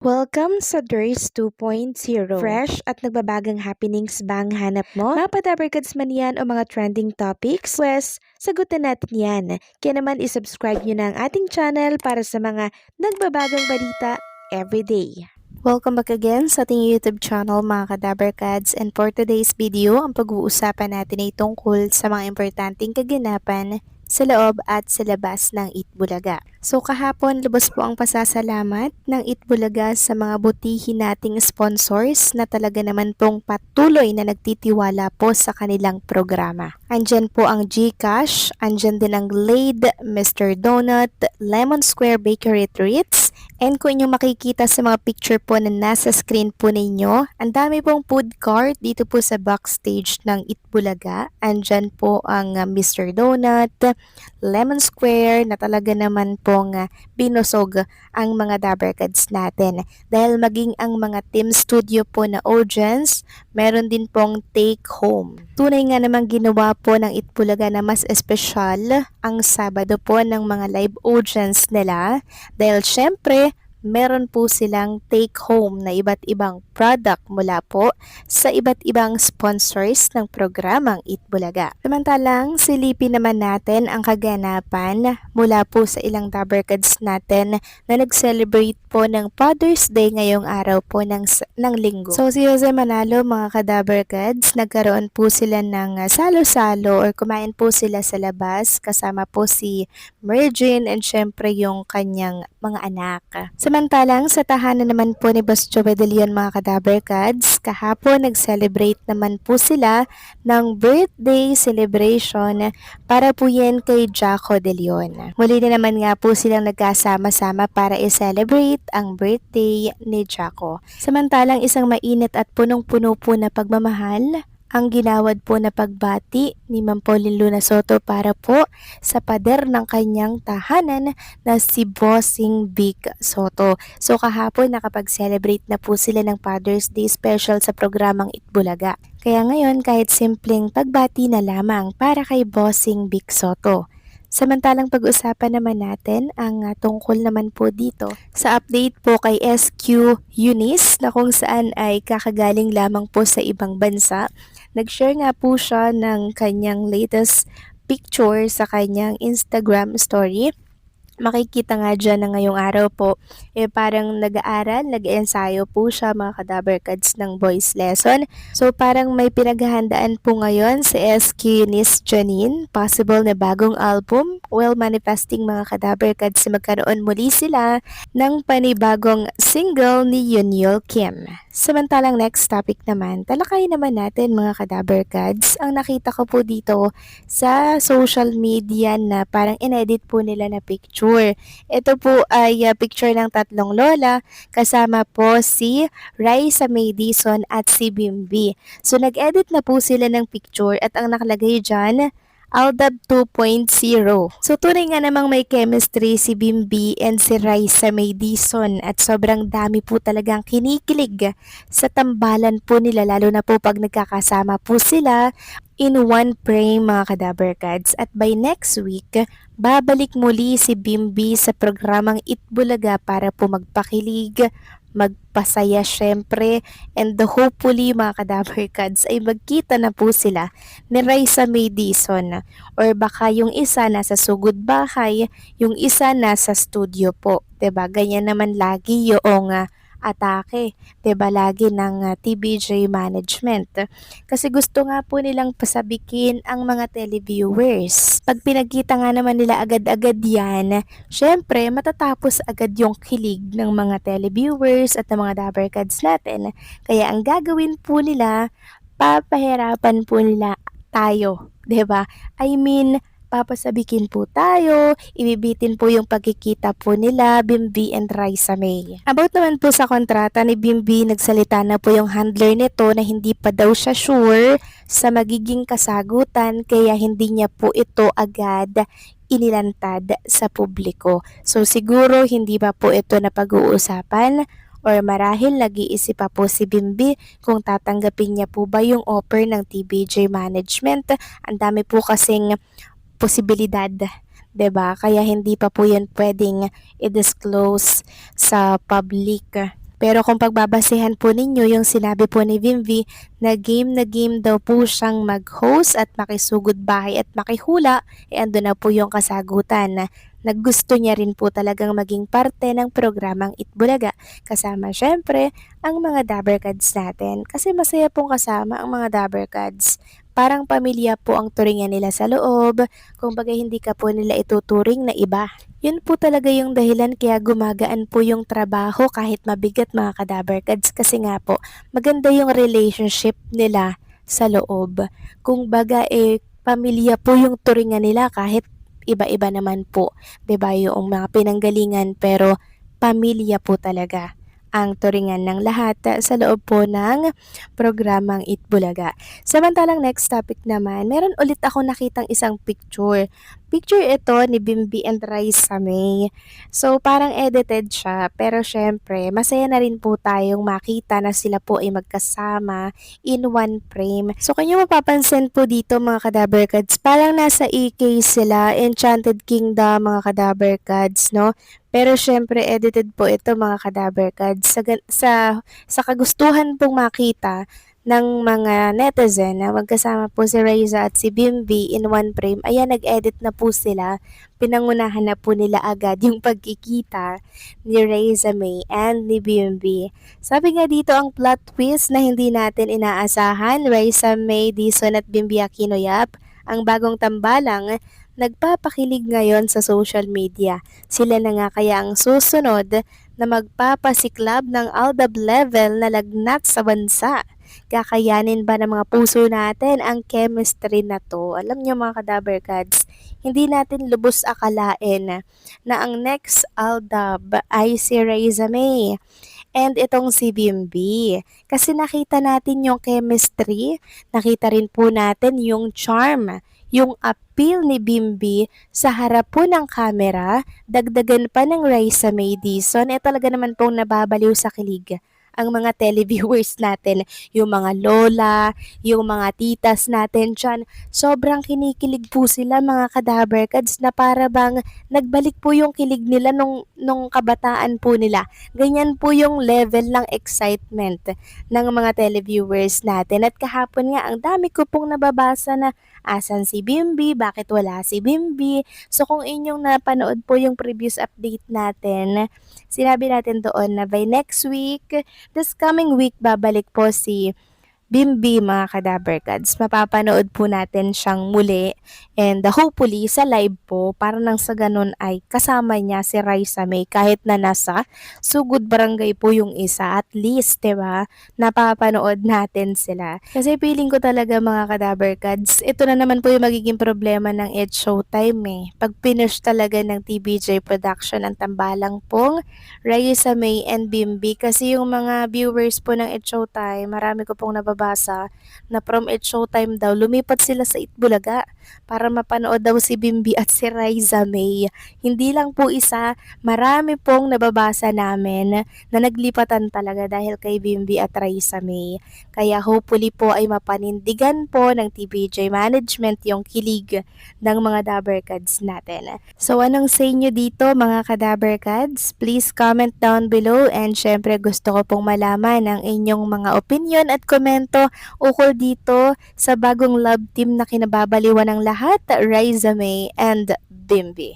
Welcome sa DRS 2.0. Fresh at nagbabagang happenings ba ang hanap mo? Mga padabarkads man yan o mga trending topics? Pwes, sagutin natin yan. Kaya naman isubscribe nyo na ang ating channel para sa mga nagbabagang balita everyday. Welcome back again sa ating YouTube channel mga kadabarkads, and for today's video, ang pag-uusapan natin ay tungkol sa mga importanteng kaganapan sa loob at sa labas ng Itbulaga. So kahapon, lubos po ang pasasalamat ng Itbulaga sa mga butihin nating sponsors na talaga naman pong patuloy na nagtitiwala po sa kanilang programa. Andyan po ang GCash, andyan din ang Glade, Mr. Donut, Lemon Square Bakery Treats, and kung inyong makikita sa mga picture po na nasa screen po ninyo, ang dami pong food cart dito po sa backstage ng Itbulaga. Andyan po ang Mr. Donut, Lemon Square na talaga naman pong binusog ang mga dabarkads natin. Dahil maging ang mga team studio po na audience, meron din pong take home. Tunay nga namang ginawa po ng Itbulaga na mas espesyal ang Sabado po ng mga live audience nila. Dahil syempre, meron po silang take home na iba't ibang product mula po sa iba't ibang sponsors ng programang Itbulaga. Samantalang silipin naman natin ang kaganapan mula po sa ilang dabarkads natin na nag-celebrate po ng Father's Day ngayong araw po ng linggo. So si Jose Manalo mga kadabarkads, nagkaroon po sila ng salo-salo or kumain po sila sa labas kasama po si Mergin and syempre yung kanyang mga anak. Samantalang sa tahanan naman po ni Boss Joey De Leon mga kadabarkads, kahapon nag-celebrate naman po sila ng birthday celebration para po yan kay Jaco De Leon. Muli na naman nga po silang nagkasama-sama para i-celebrate ang birthday ni Jaco. Samantalang isang mainit at punong-puno po na pagmamahal ang ginawad po na pagbati ni Ma'am Pauline Luna Soto para po sa pader ng kanyang tahanan na si Bossing Big Soto. So kahapon nakapag-celebrate na po sila ng Father's Day special sa programang Itbulaga. Kaya ngayon kahit simpleng pagbati na lamang para kay Bossing Big Soto. Samantalang pag-usapan naman natin ang tungkol naman po dito sa update po kay SQ Eunice na kung saan ay kakagaling lamang po sa ibang bansa. Nag-share nga po siya ng kanyang latest picture sa kanyang Instagram story. Makikita nga dyan na ngayong araw po, parang nag-aaral, nag-ensayo po siya mga kadabarkads ng voice lesson. So parang may pinaghahandaan po ngayon si SQ Eunice Janine, possible na bagong album. Well, manifesting mga kadabarkads magkaroon muli sila ng panibagong single ni Yunyul Kim. Samantalang next topic naman, talakay naman natin mga kadabarkads ang nakita ko po dito sa social media na parang inedit po nila na picture. Ito po ay picture ng tatlong lola kasama po si Raisa May Dizon at si Bimbi. So nag-edit na po sila ng picture at ang nakalagay dyan, Aldab 2.0. So tunay nga namang may chemistry si Bimbi and si Raisa May Dizon at sobrang dami po talagang kinikilig sa tambalan po nila lalo na po pag nagkakasama po sila in one frame mga kadabarkads. At by next week, babalik muli si Bimbi sa programang Itbulaga para po magpakilig, magpasaya syempre, and hopefully mga kadabarkads ay magkita na po sila ni Raisa May Dizon, or baka yung isa nasa sugod bahay, yung isa nasa studio po. 'Di ba? Ganyan naman lagi yung atake, 'di ba, lagi ng TBJ management. Kasi gusto nga po nilang pasabikin ang mga televiewers. Pag pinagkita nga naman nila agad-agad yan, syempre matatapos agad yung kilig ng mga televiewers at ng mga dabarkads natin. Kaya ang gagawin po nila, papahirapan po nila tayo, 'di ba? I mean, papasabikin po tayo, ibibitin po yung pagkikita po nila, Bimbi and Raisa May. About naman po sa kontrata ni Bimbi, nagsalita na po yung handler nito na hindi pa daw siya sure sa magiging kasagutan kaya hindi niya po ito agad inilantad sa publiko. So siguro hindi pa po ito na pag-uusapan or marahil nag-iisip pa po si Bimbi kung tatanggapin niya po ba yung offer ng TBJ management. Ang dami po kasing posibilidad, 'di ba? Kaya hindi pa po 'yan pwedeng i-disclose sa public Pero kung pagbabasehan po ninyo yung sinabi po ni Bimbi na game daw po siyang mag-host at makisugod bahay at makihula, ando na po yung kasagutan na naggusto niya rin po talagang maging parte ng programang Itbulaga. Kasama syempre ang mga Dabbercads natin. Kasi masaya pong kasama ang mga Dabbercads. Parang pamilya po ang turingan nila sa loob, kumbaga hindi ka po nila ituturing na iba. Yun po talaga yung dahilan kaya gumagaan po yung trabaho kahit mabigat mga Kadaberkads kasi nga po maganda yung relationship nila sa loob. Kung baga pamilya po yung turingan nila kahit iba-iba naman po, 'di ba, yung mga pinanggalingan pero pamilya po talaga ang turingan ng lahat sa loob po ng programang Itbulaga. Samantalang next topic naman, meron ulit ako nakitang isang picture. Picture ito ni Bimbi and Raisa May. So parang edited siya pero syempre masaya na rin po tayong makita na sila po ay magkasama in one frame. So kung yung mapapansin po dito mga Kadaberkads, parang nasa EK sila, Enchanted Kingdom mga Kadaberkads, no? Pero syempre edited po ito mga Kadaberkads sa kagustuhan pong makita ng mga netizen na magkasama po si Raiza at si Bimbi in one frame. Ayan, nag-edit na po sila. Pinangunahan na po nila agad yung pagkikita ni Raiza May and ni Bimbi. Sabi nga dito ang plot twist na hindi natin inaasahan, Raiza May, Dizon at Bimbi Aquino Yap, ang bagong tambalang nagpapakilig ngayon sa social media. Sila na nga kaya ang susunod na magpapasiklab ng Aldab level na lagnat sa bansa. Kakayanin ba ng mga puso natin ang chemistry na to? Alam niyo mga Kadaberkads, hindi natin lubos akalain na ang next Aldab ay si Raiza May and itong si Bimbi. Kasi nakita natin yung chemistry, nakita rin po natin yung charm, yung appeal ni Bimbi sa harap po ng camera, dagdagan pa ng Raisa May Dizon, talaga naman pong nababaliw sa kilig ang mga televiewers natin, yung mga lola, yung mga titas natin dyan. Sobrang kinikilig po sila mga Kadaberkads na para bang nagbalik po yung kilig nila nung kabataan po nila. Ganyan po yung level ng excitement ng mga televiewers natin. At kahapon nga, ang dami ko pong nababasa na asan si Bimbi, bakit wala si Bimbi. So kung inyong napanood po yung previous update natin, sinabi natin doon na by next week, this coming week, babalik po si Bimbi mga Kadaberkads. Mapapanood po natin siyang muli and hopefully sa live po para nang sa ganun ay kasama niya si Raisa May kahit na nasa Sugod Barangay po yung isa, at least 'di ba napapanood natin sila. Kasi feeling ko talaga mga Kadaberkads, ito na naman po yung magiging problema ng It's Showtime Pag finish talaga ng TBJ Production ang tambalang pong Raisa May and Bimbi, kasi yung mga viewers po ng It's Showtime, marami ko pong nababasa na from It's Showtime daw, lumipat sila sa Itbulaga para mapanood daw si Bimbi at si Raisa May. Hindi lang po isa, marami pong nababasa namin na naglipatan talaga dahil kay Bimbi at Raisa May. Kaya hopefully po ay mapanindigan po ng TBJ management yung kilig ng mga Dabbercads natin. So anong say nyo dito mga Kadabercads? Please comment down below, and syempre gusto ko pong malaman ang inyong mga opinion at komento ukol dito sa bagong love team na kinababaliwan ng lahat, Raisa May and Bimbi.